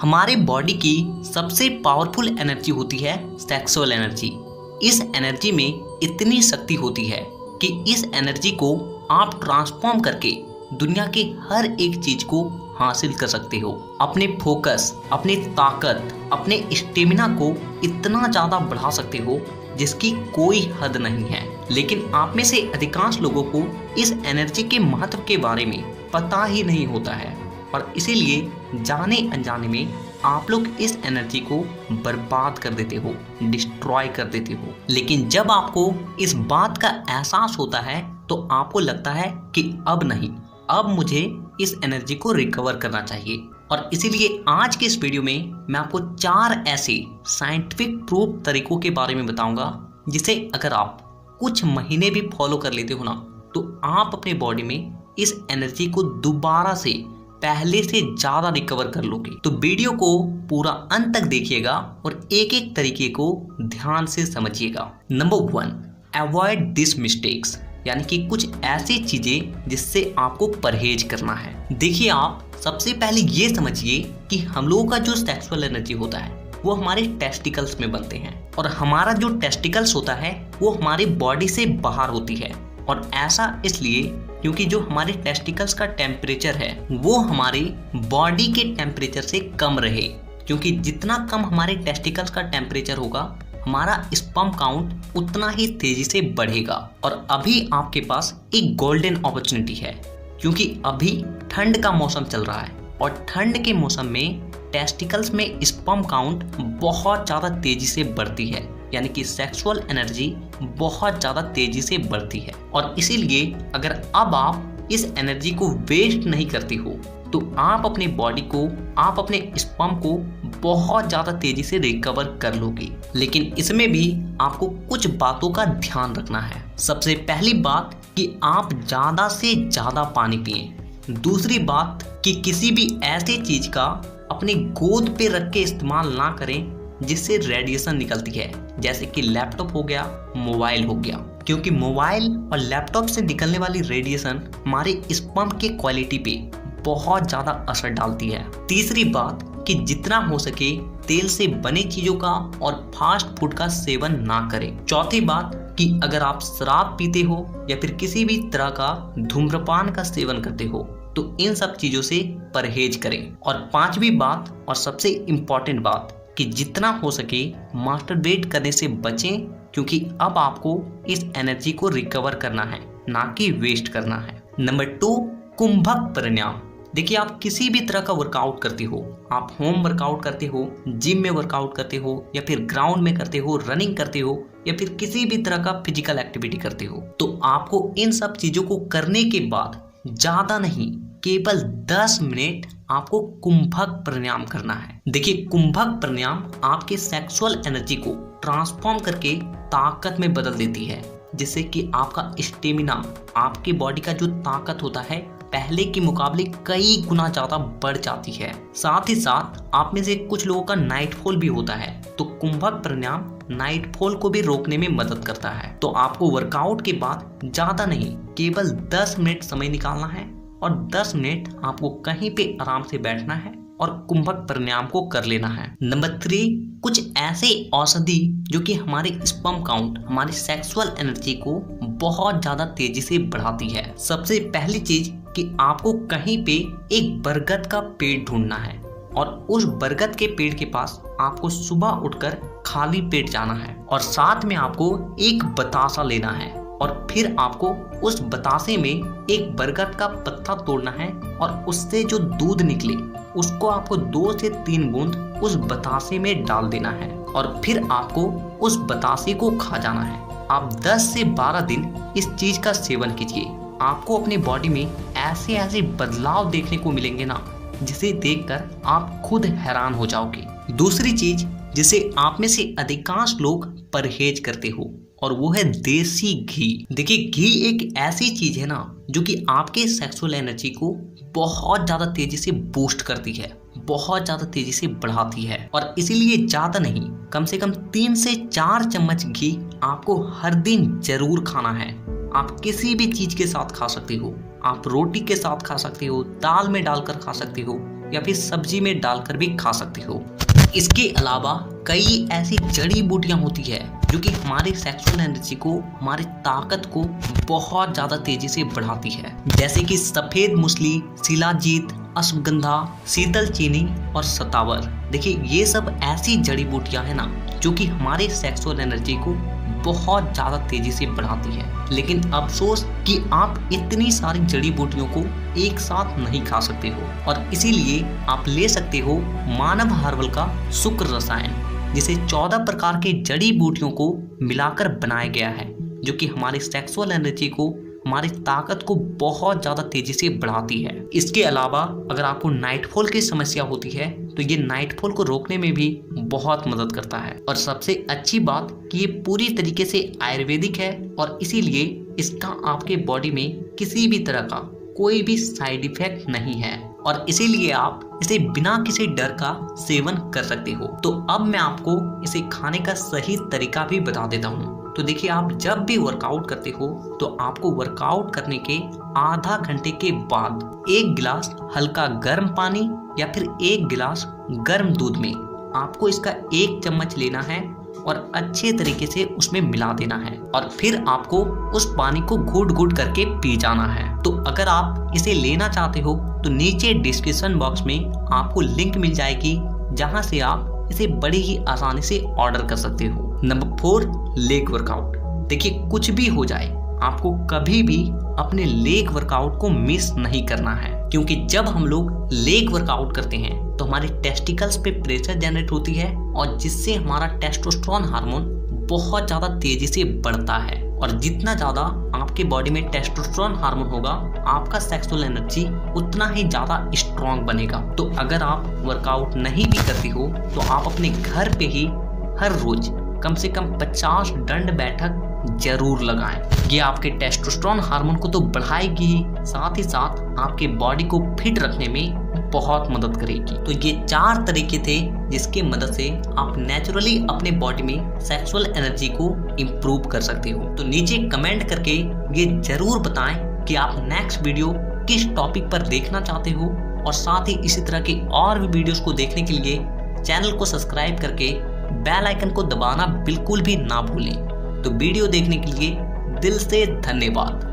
हमारे बॉडी की सबसे पावरफुल एनर्जी होती है सेक्सुअल एनर्जी। इस एनर्जी में इतनी शक्ति होती है कि इस एनर्जी को आप ट्रांसफॉर्म करके दुनिया के हर एक चीज को हासिल कर सकते हो। अपने फोकस, अपनी ताकत, अपने स्टेमिना को इतना ज्यादा बढ़ा सकते हो जिसकी कोई हद नहीं है। लेकिन आप में से अधिकांश लोगों को इस एनर्जी के महत्व के बारे में पता ही नहीं होता है और इसीलिए जाने अनजाने में आप लोग इस एनर्जी को बर्बाद कर देते हो, डिस्ट्रॉय कर देते हो। लेकिन जब आपको इस बात का एहसास होता है तो आपको लगता है कि अब नहीं, अब मुझे इस एनर्जी को रिकवर करना चाहिए। और इसीलिए आज के इस वीडियो में मैं आपको 4 ऐसे साइंटिफिक प्रूफ तरीकों के बारे में बताऊंगा जिसे अगर आप कुछ महीने भी फॉलो कर लेते हो ना तो आप अपने बॉडी में इस एनर्जी को दोबारा से पहले से ज्यादा रिकवर कर लोगे। तो वीडियो को पूरा अंत तक देखिएगा और एक एक तरीके को ध्यान से समझिएगा। नंबर 1, अवॉइड दिस मिस्टेक्स, यानी कि कुछ ऐसी चीजें जिससे आपको परहेज करना है। देखिए, आप सबसे पहले ये समझिए कि हम लोगों का जो सेक्सुअल एनर्जी होता है वो हमारे टेस्टिकल्स में बनते हैं और हमारा जो टेस्टिकल्स होता है वो हमारी बॉडी से बाहर होती है। और ऐसा इसलिए क्योंकि जो हमारे टेस्टिकल्स का टेम्परेचर है वो हमारी बॉडी के टेम्परेचर से कम रहे, क्योंकि जितना कम हमारे टेस्टिकल्स का टेम्परेचर होगा हमारा स्पर्म काउंट उतना ही तेजी से बढ़ेगा। और अभी आपके पास एक गोल्डन अपॉर्चुनिटी है, क्योंकि अभी ठंड का मौसम चल रहा है और ठंड के मौसम में टेस्टिकल्स में स्पर्म काउंट बहुत ज़्यादा तेजी से बढ़ती है, यानी कि सेक्सुअल एनर्जी बहुत ज़्यादा तेजी से बढ़ती है। और इसीलिए अगर अब आप इस एनर्जी को वेस्ट नहीं करते हो तो आप अपने बॉडी को, आप अपने स्पर्म को बहुत ज़्यादा तेजी से रिकवर कर लोगे। लेकिन इसमें भी आपको कुछ बातों का ध्यान रखना है। सबसे पहली बात कि आप ज़्यादा से ज़्यादा पानी पिएं। दूसरी बात कि किसी भी ऐसी चीज़ का अपने गोद पे रख के इस्तेमाल ना करें जिससे रेडिएशन निकलती है, जैसे कि लैपटॉप हो गया, मोबाइल हो गया, क्योंकि मोबाइल और लैपटॉप से निकलने वाली रेडिएशन हमारे स्पर्म के क्वालिटी पे बहुत ज़्यादा असर डालती है। तीसरी बात कि जितना हो सके तेल से बने चीज़ों का और फास्ट फूड का सेवन ना करें। चौथी बात कि अगर आप शराब पीते हो या फिर किसी भी तरह का धूम्रपान का सेवन करते हो तो इन सब चीज़ों से परहेज करें। और पांचवी बात और सबसे इम्पॉर्टेंट बात कि जितना हो सके मास्टरबेट करने से बचें, क्योंकि अब आपको इस एनर्जी को रिकवर करना है, ना कि वेस्ट करना है। नंबर 2, कुंभक प्राणायाम। देखिए, आप किसी भी तरह का वर्कआउट करते हो, आप होम वर्कआउट करते हो, जिम में वर्कआउट करते हो या फिर ग्राउंड में करते हो, रनिंग करते हो या फिर किसी भी तरह का फिजिकल एक्टिविटी करते हो, तो आपको इन सब चीजों को करने के बाद ज्यादा नहीं, केवल 10 मिनट आपको कुंभक प्राणायाम करना है। देखिए, कुंभक प्राणायाम आपके सेक्सुअल एनर्जी को ट्रांसफॉर्म करके ताकत में बदल देती है, जिससे कि आपका स्टेमिना, आपकी बॉडी का जो ताकत होता है पहले के मुकाबले कई गुना ज्यादा बढ़ जाती है। साथ ही साथ आप में से कुछ लोगों का नाइटफॉल भी होता है, तो कुंभक प्राणायाम नाइटफॉल को भी रोकने में मदद करता है। तो आपको वर्कआउट के बाद ज्यादा नहीं, केवल 10 मिनट समय निकालना है और 10 मिनट आपको कहीं पे आराम से बैठना है और कुंभक प्राणायाम को कर लेना है। नंबर 3, कुछ ऐसे औषधि जो कि हमारे स्पर्म काउंट, हमारी सेक्सुअल एनर्जी को बहुत ज्यादा तेजी से बढ़ाती है। सबसे पहली चीज कि आपको कहीं पे एक बरगद का पेड़ ढूंढना है और उस बरगद के पेड़ के पास आपको सुबह उठकर खाली पेट जाना है और साथ में आपको एक बतासा लेना है और फिर आपको उस बतासे में एक बरगद का पत्ता तोड़ना है और उससे जो दूध निकले उसको आपको 2 से 3 बूंद उस बतासे में डाल देना है और फिर आपको उस बतासे को खा जाना है। आप 10 से 12 दिन इस चीज का सेवन कीजिए। आपको अपनी बॉडी में ऐसे ऐसे बदलाव देखने को मिलेंगे ना, जिसे देखकर आप खुद हैरान हो जाओगे। दूसरी चीज जिसे आप में से अधिकांश लोग परहेज करते हो और वो है देसी घी। देखिए, घी एक ऐसी चीज है ना जो कि आपके सेक्सुअल एनर्जी को बहुत ज्यादा तेजी से बूस्ट करती है, बहुत ज्यादा तेजी से बढ़ाती है और इसीलिए ज्यादा नहीं, कम से कम 3 से 4 चम्मच घी आपको हर दिन जरूर खाना है। आप किसी भी चीज के साथ खा सकते हो, आप रोटी के साथ खा सकते हो, दाल में डालकर खा सकते हो या फिर सब्जी में डालकर भी खा सकते हो। इसके अलावा कई ऐसी जड़ी बूटियां होती है जो कि हमारे सेक्सुअल एनर्जी को, हमारी ताकत को बहुत ज़्यादा तेजी से बढ़ाती है, जैसे कि सफ़ेद मूसली, शिलाजीत, अश्वगंधा, शीतल चीनी और सतावर। देखिए ये सब ऐसी जड़ी बूटियां हैं ना जो कि हमारे सेक्सुअल एनर्जी को बहुत ज़्यादा तेजी से बढ़ाती है। लेकिन अफसोस कि आप इतनी सारी जड़ी बूटियों को एक साथ नहीं खा सकते हो, और इसीलिए आप ले सकते हो मानव हर्बल का शुक्र रसायन, जिसे 14 प्रकार के जड़ी बूटियों को मिलाकर बनाया गया है, जो कि हमारे सेक्सुअल एनर्जी को, हमारी ताकत को बहुत ज़्यादा तेजी से बढ़ाती है। इसके अलावा अगर आपको नाइटफॉल की समस्या होती है तो ये नाइटफॉल को रोकने में भी बहुत मदद करता है। और सबसे अच्छी बात कि ये पूरी तरीके से आयुर्वेदिक है, और इसीलिए इसका आपके बॉडी में किसी भी तरह का कोई भी साइड इफेक्ट नहीं है, और इसीलिए आप इसे बिना किसी डर का सेवन कर सकते हो। तो अब मैं आपको इसे खाने का सही तरीका भी बता देता हूँ। तो देखिए, आप जब भी वर्कआउट करते हो तो आपको वर्कआउट करने के आधा घंटे के बाद 1 गिलास हल्का गर्म पानी या फिर 1 गिलास गर्म दूध में आपको इसका 1 चम्मच लेना है और अच्छे तरीके से उसमें मिला देना है, और फिर आपको उस पानी को घूट घूट करके पी जाना है। तो अगर आप इसे लेना चाहते हो तो नीचे डिस्क्रिप्शन बॉक्स में आपको लिंक मिल जाएगी, जहां से आप इसे बड़ी ही आसानी से ऑर्डर कर सकते हो। Number 4, leg workout. देखिए, कुछ भी हो जाए आपको कभी भी अपने लेग वर्कआउट को मिस नहीं करना है, क्योंकि जब हम लोग लेग वर्कआउट करते हैं तो हमारे टेस्टिकल्स पे प्रेशर जनरेट होती है, और जिससे हमारा टेस्टोस्टेरोन हार्मोन बहुत ज़्यादा तेजी से बढ़ता है। और जितना ज़्यादा आपके बॉडी में टेस्टोस्टेरोन हार्मोन होगा, आपका सेक्सुअल एनर्जी उतना ही ज़्यादा स्ट्रॉन्ग बनेगा। तो अगर आप वर्कआउट नहीं भी करते हो तो आप अपने घर पे ही हर रोज कम से कम 50 दंड बैठक जरूर लगाएं। ये आपके टेस्टोस्टेरोन हार्मोन को तो बढ़ाएगी ही, साथ ही साथ आपके बॉडी को फिट रखने में बहुत मदद करेगी। तो ये 4 तरीके थे जिसके मदद से आप नेचुरली अपने बॉडी में सेक्सुअल एनर्जी को इम्प्रूव कर सकते हो। तो नीचे कमेंट करके ये जरूर बताएं कि आप नेक्स्ट वीडियो किस टॉपिक पर देखना चाहते हो, और साथ ही इसी तरह की और भी वीडियोस को देखने के लिए चैनल को सब्सक्राइब करके बेल आइकन को दबाना बिल्कुल भी ना भूलें। तो वीडियो देखने के लिए दिल से धन्यवाद।